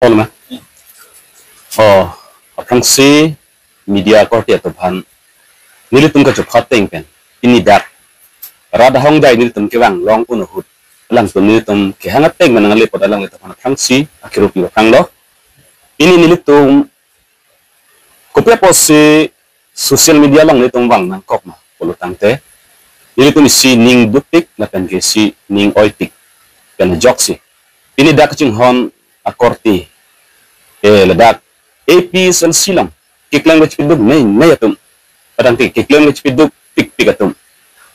Olma. Oh, apang si media korti atau bahan nilitum ka cepat pen. Ini dak. Rada hong dai nilitum kewang long pun hut. Lang tu nilitum kehangat teng menangali pada lang itu apang si akhiru pi apang lo. Ini nilitum kopia posi sosial media lang nilitum bang nangkok mah. Polo tangte. Nilitum si ning duktik na pen ke si ning oitik. Pen joksi. Ini dak kecing hon akorti ledak AP san silang kiklang ngach piduk nay atum padang kiklang ngach piduk pik atum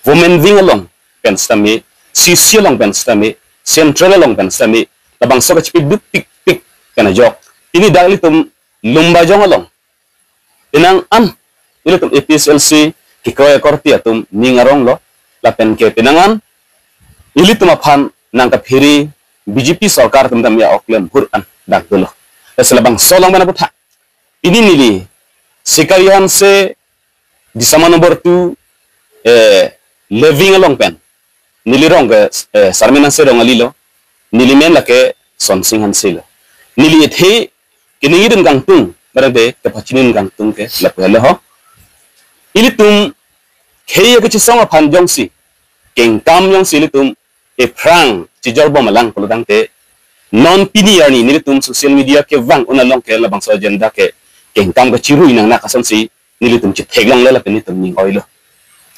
women wing along pen stami CC along pen stami central along pen stami labang so ngach piduk pik kana jok ini dali tum lumba jong along inang ini tum APSLC kikoy akorti atum ningarong lo lapen ke pinangan ili tum aphan nang kaphiri BJP sarkar temtam ya oklem Quran dak dulu. Selabang solong mana putak. Ini nili sekalian se di sama nomor tu living along pen. Nili rong ke sarminan se rong alilo. Nili men lake sonsing hansilo. Nili ethe kini idun gangtung berade kepacinin gangtung ke lapela ho. Ini tum kaya kecisong panjang si kengkam yang sili tum prang cijal bom malang kalau dangte non piniar ni tum sosial media ke wang unalong ke labang sa agenda ke kengkam ke ciru inang nakasan si tum citheglang lela penitum ning oilo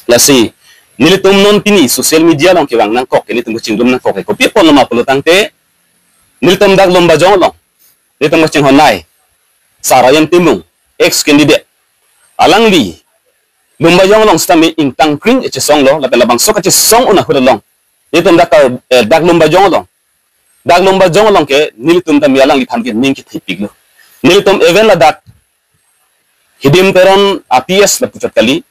lasi tum non pini sosial media long ke wang nangkok tum ke cingdum nangkok ke kopi pon lama kalau dangte tum dak lomba jong long tum ke cing honai sarayan timung ex candidate alang li lomba jong long stami ingtang kring ecesong lo labang so ka cesong una hudalong tum dak lomba jong long ke nilitum tam yalang li phan ke ning ki thipik lo nilitum even la dak hidim peron APS la puchat kali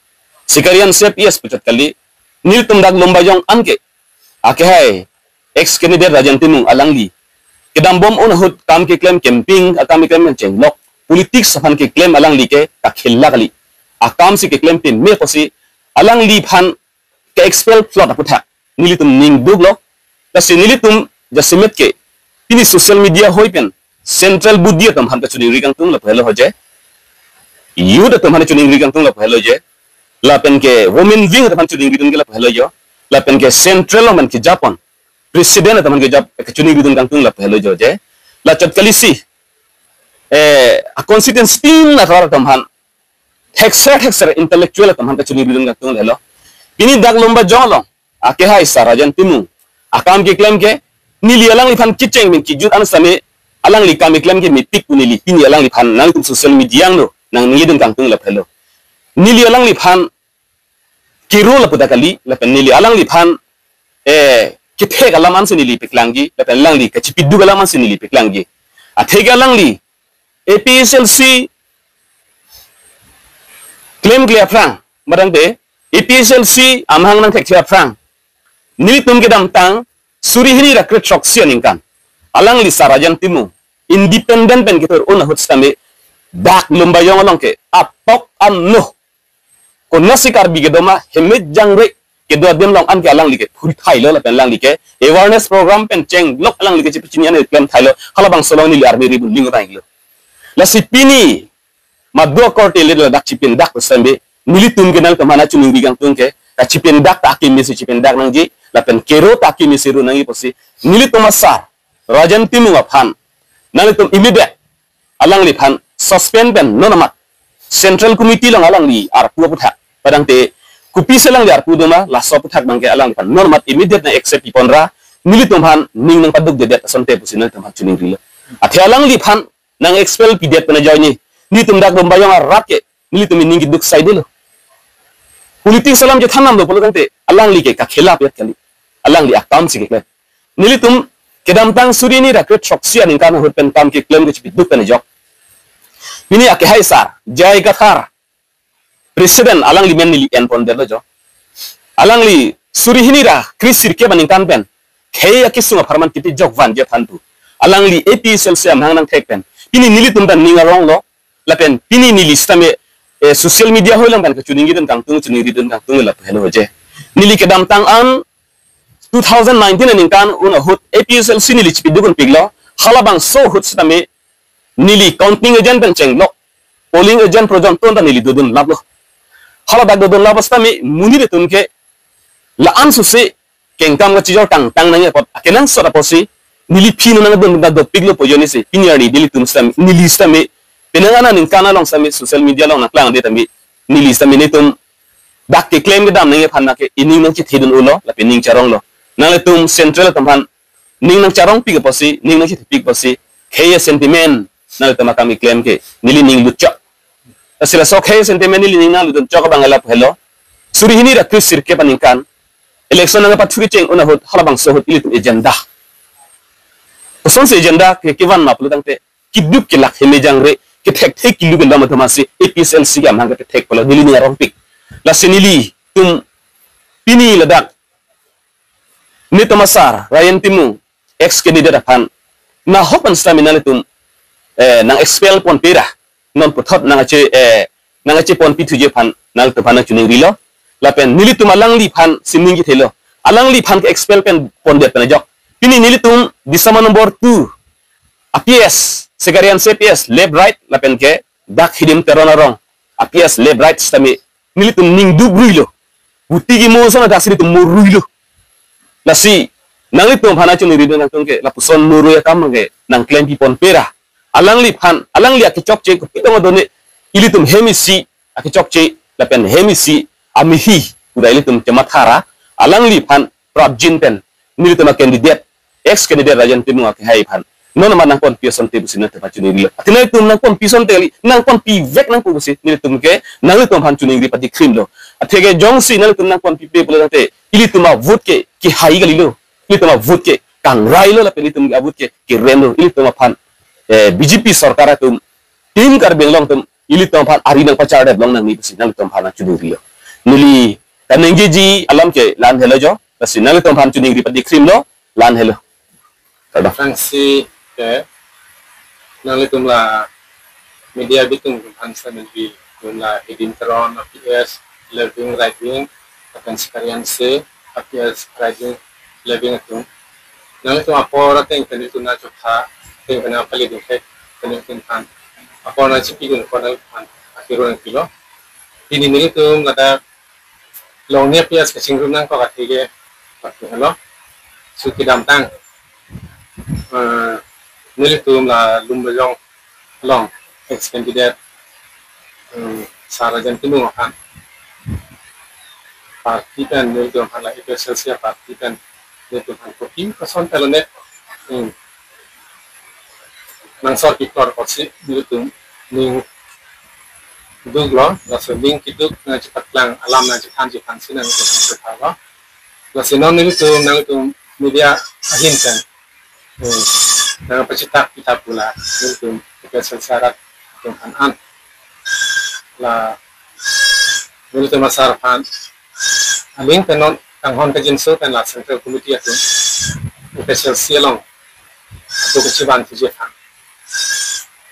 sikarian se PS puchat kali nilitum dak lomba jong anke ake hai ex candidate rajan timung alang li kedam bom on hut kam ke claim camping atam ke claim chenglok politics saphan ke claim alang li ke ka khilla kali akam si ke claim pin me posi alang li phan ke expel plot aputha nilitum ning duglo lasi nilitum jasimet ke ini sosial media hoipen central budia tam han ka chuni rigang tung la phelo hoje yu da tam han chuni rigang tung la phelo je la pen ke women wing tam han chuni rigang la phelo jo la pen ke central man ke japan president tam han ke jap ka chuni rigang tung la phelo jo je la chat kalisi a constituency team na thar tam han hexer intellectual tam han ka chuni rigang tung la ini dak lomba jolong ake hai sarajan timu akam ke claim ke nili alang li phan kicheng min ki jut an same alang li kam claim ke mitik nili pini alang li phan nang tum social media no nang ngi dun kang tung la phelo nili alang li phan kiro la puta kali la pen nili alang li phan ki the ga laman se nili piklangi la pen lang li ka chipidu ga laman se nili piklangi a the ga lang li APSLC claim clear frang madang be APSLC amhang nang thek chia frang nilitum ke dam tang surihini rakret shoksian ingkan alang li sarajan timu independent pen kitor una hut stame dak lomba yong along ke apok anno ko nasikar bigedoma hemet jangre ke do dem long an ke alang li ke phuri thailo la pen lang li ke awareness program pen cheng lok alang li ke chipichini an plan thailo halabang solong ni army ribun lingo tainglo la sipini maddo korte le dak chipin dak stambe nilitum ke nal kamana chuni bigang tung ke ka chipin dak ta ki misi chipin dak nang ji lapen kero ta ki misi ru nang i posi nilitum asar rajan timu aphan nalitum immediate alang li phan suspend pen nonamat central committee lang alang li arpu putha padang te kupi selang li arpu doma la so puthak bangke alang li phan nonamat immediate na accept iponra nilitum phan ning nang paduk de det sonte posi nalitum phan chuning rilo athi alang li phan nang expel pidet pen joini nilitum dak bombayong arat ke nilitum ning duk saidelo politik salam je thanam lo polong te alang li ke ka khela pet kali alang li akam si ke nilitum kedam tang surini rakret shoksian ingkan hut pen kam ke claim ke chipiduk pen jok ini ake hai sar jai kathar president alang li men nili en pon delo jo alang li surihini ra krisir ke baningkan pen khei akisunga farman tipi jok van je thantu alang li APSL se amhang nang thek pen ini nilitum dan ningarong lo lapen ini nili stame social media hoilang kan kecuningi dan kangtung cuniri dan kangtung la hello je nili kedam tang an 2019 ning kan una hut APSLC nili chipidukun piglo halabang so hut stame nili counting agent pen cheng lo polling agent projon ton ta nili dodun lab lo hala dak dodun lab stami muni de tun ke la an su se keng kam ga chijo tang tang na pot akenan sora posi nili phi na don da do piglo pojoni se pinyari dili tum stam nili stami penangana nin kana long sami social media long na klang de tami nili stami ne tum dak ke claim ga dam ne phan na ke ining nang chi thidun ulo la pening charong lo na le tum central tam phan ning nang charong pi ga posi ning nang chi pig posi kheye sentiment na le tama kami claim ke nili ning lucha asila so kheye sentiment nili ning na lu chok bangala phelo suri hini ra kris sirke paningkan election nga pathuki cheng una hot halabang so hot ilit agenda son se agenda ke kivan ma pulutang te kiduk ke lak heme jangre ke thek thek kilu ke dama thamasi APSLC ga manga ke thek pala nili ni arong pik la senili tum pini ladak ni tamasar Ryan Timu ex candidate apan na hopan stamina tum nang expel pon pera non puthot nang che pon pi thuje phan nal to phana chuning rilo lapen nili tum alang li phan simning ki thelo alang li phan ke expel pen pon de pen jok pini nili tum disama nomor 2 APS sekarian CPS left right lapen ke dak hidim terona rong APS left right stami nili tum ning du bruilo buti ki mo sana dasri tum muruilo lasi nang tum phana chuning rido nang tum ke la puson muru ya kam ke nang claim pi pon pera alang li phan alang li akchok che ko pitong done ili tum hemisi akchok che lapen hemisi amihi udaili tum chamathara alang li phan prabjin pen nili tum candidate ex candidate Rajan Timu ak hai phan non man nang pon pison te busin te pachuni ri atina tum nang pon pison te nang pon pi vek nang pu busi nili tum ke nang tum phan chuni ri pati khrim lo athege jongsi nali tum nang pon pi pe pole te ili tum vote ke ki hai gali lo ili tum vote ke kang rai lo la pe tum vote ke ki rendo ili tum phan BJP sarkar tum tim kar benglong tum ili tum phan ari nang pachar de long nang ni busi nang tum phan chuni ri nili kanengji ji alam ke lan hello jo tasinal tum phan chuni ri pati khrim lo lan hello Fraksi ke nang tum la media bitung phan sanbi tum la edin teron APS living right wing akan sekalian se APS right wing living tum nang tum apora teng kan itu na chokha teng kana pali ding ke tum phan apora chipi gun kona phan akiro kilo ini ni tum lada long ne APS ke singrum nang ko katige hello suki dam tang nilitum la lumbajong long ex candidate Rajan Timu kan parti kan nilitum hala APSLC parti kan nilitum han kopi kason telonet nang sor kitor kosi nilitum ning duglo la sending kiduk na cepat lang alam na cepat sinan ko tawa la sinon nilitum media ahin kan na pencipta kita pula itu syarat Tuhan la itu masyarakat aling tenon tanghon kejinsu dan la central committee itu special sialong atau keciban tujuan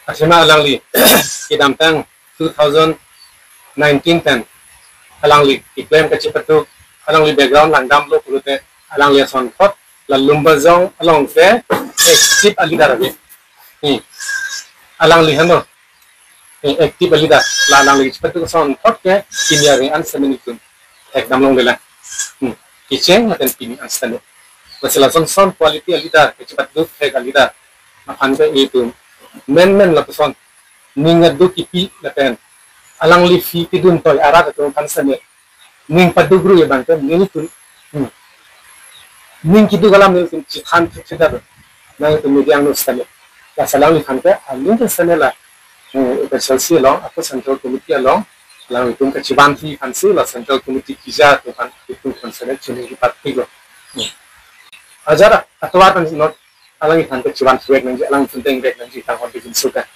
asma alang li kidam tang 2019 ten alang li iklim kecipat tu alang li background langdam lo kulute alang li son pot la lumbazong along fe active alida rabi alang li hano active alida la alang li cepat tu son pot ke kimia ring an semenitum ek damlong dela kiceng maten pini an stano masalah son quality alida cepat tu ek alida makan ke itu men la person ninga du kipi la pen alang li fi tidun toy ara tu kan sene ning padugru ya bang ning tu ning kidu galam ning cikhan cikda na itu mediang no stale la salang li khanke ning ke stale la SLC long atau central committee long la itu ke ciban fi khansi la central committee kija tu kan itu konsene chuni di parti lo ajara atwa kan not alang ikhan ke ciban suek nang alang penting dek nang jitang kon bikin suka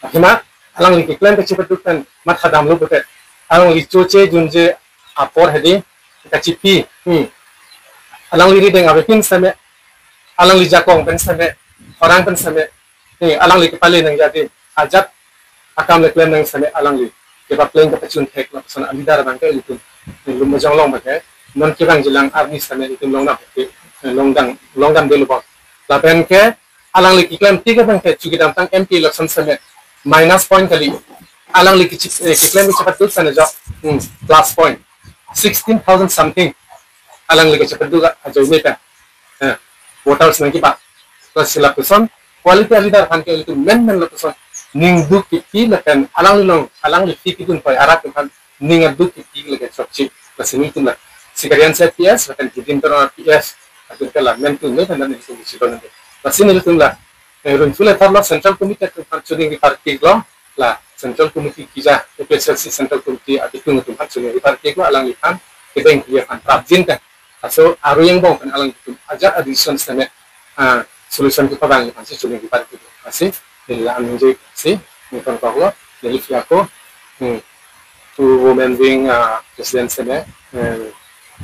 akhirnya alang li klaim ke cipetukan mat khadam lo bete alang li choche junje apor hedi ka cipi alang li rideng abe pin same alang li jakong pen same orang pen same alang li kepale nang jadi ajat akam le klaim nang same alang li ke ba klaim ka pachun thek la person alidar bang ke itu lum majong long bake non kirang jilang army same itu long na ke long dang delu ba la pen ke alang lagi klaim tiga bang ke cuci dalam tang MP election sana minus point kali alang lagi klaim cepat tu sana jauh plus point 16,000 something alang lagi cepat tu aja ini kan voters nanti pak terus sila person quality leader kan ke itu men lepusan ning du kipi lekan alang li kipi pun pai arat kan ning du kipi lekan sokci kesini tu lah sekalian saya PS lekan hidin terang PS atau kalau men tu kan nanti itu nanti Masih ni tu lah, runtulah tharlah Central Committee tempat cuci di parkir lo, lah Central Committee kita, PSLC Central Committee ada tu tempat cuci di parkir lo, alang lihat kita yang dia kan prabjin kan, so aru yang bang kan alang itu aja addition sana, solution kita bang lihat sih cuci di parkir lo, masih, jadi amin je sih, mungkin bahwa dari aku, to women being president sana,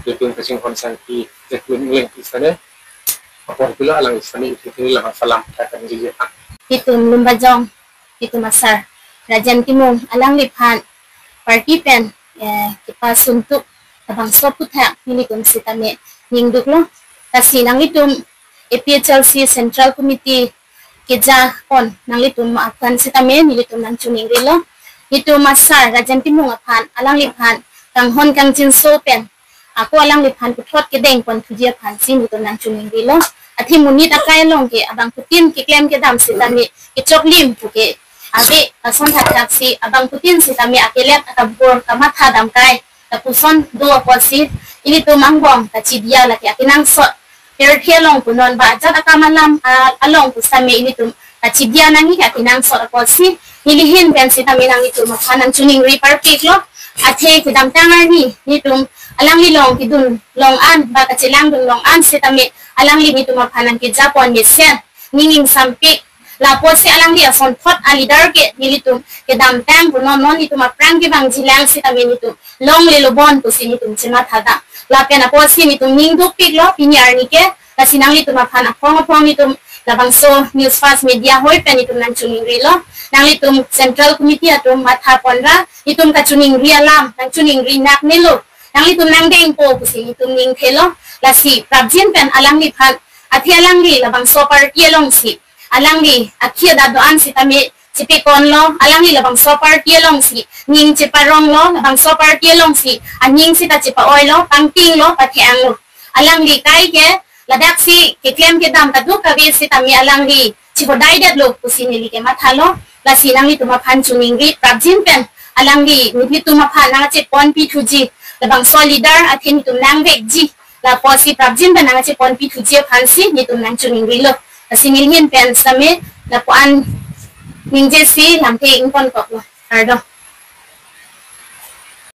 dia pun kasih konsensi, dia pun link di sana. Apa itu lah alang Islam itu lah salam kata jadi itu lumbajong itu masar Rajan Timung alang lipan party pen kita suntuk tabang soputak ini konsita me ningduk lo kasi nang itum APHLC Central Committee keja on nang itum akan sita me nilitum nang chuning rilo itu masar Rajan Timung apan alang lipan kang hon kang jinso pen aku alang lipan putot kedeng pon tujia pan sin itu nang chuning rilo athi munit akai long ke abang putin ke klaim ke dam sitami ke choklim ke abe ason thak si abang putin sitami akelek atabur kamatha dam kai tapuson do aposi ini tu mangbong ta chidia la ke akinang so per thelong punon ba jat akamalam along pusami ini tu ta chidia nangi ka akinang so aposi nilihin ben sitami nang itu makhanang chuning repartik lo athe ke dam tangar ni tum alang long kidun long an ba ka chilang dun long an sitami alang li itu mapanan ke Japon mesen ninging sampai lapo si alang dia son thot alidar ke nilitum ke dam tang punon non itu maprang ke bang jilang si tamin itu long le lobon tu si nitum cima thada lapen apo si nitum ning du pik lo pinyar ni ke kasinang itu mapana phong itu labang so news fast media hoi pen itu nan chuning rilo nang litum Central Committee atum matha ponra itum ka chuning ri alam nang chuning ri nak nelo nang litum nang deng po kusi itum ning thelo lasi prabjin pen alang li phat athi alang li labang so par yelong si alang li akhia da doan si tami cipe kon lo alang li labang so par yelong si ning ciparong lo labang so par yelong si aning si ta cipa oil lo pangting lo pathiang lo alang li kai ke ladak si ke klem ke dam tadu ka vi si tami alang li cipo dai det lo kusini li ke mathalo lasi nang li tuma phan chuning ri prabjin pen alang li ni tuma phan na che pon p2g labang solidar athin tum nang vek ji la posi prabjin banang che pon p2g phansi ni tum nang chuning ri lo kasi nilhin pen same la puan ningje si lamte ing pon ko lo ardo